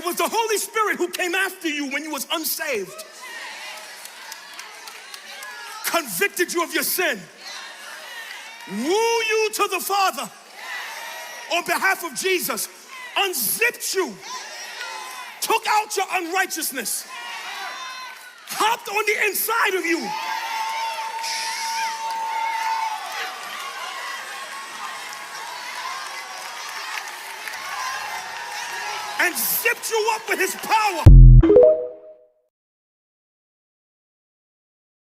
was the Holy Spirit who came after you when you was unsaved, convicted you of your sin, woo you to the Father on behalf of Jesus, unzipped you, took out your unrighteousness, hopped on the inside of you, and zipped you up with his power.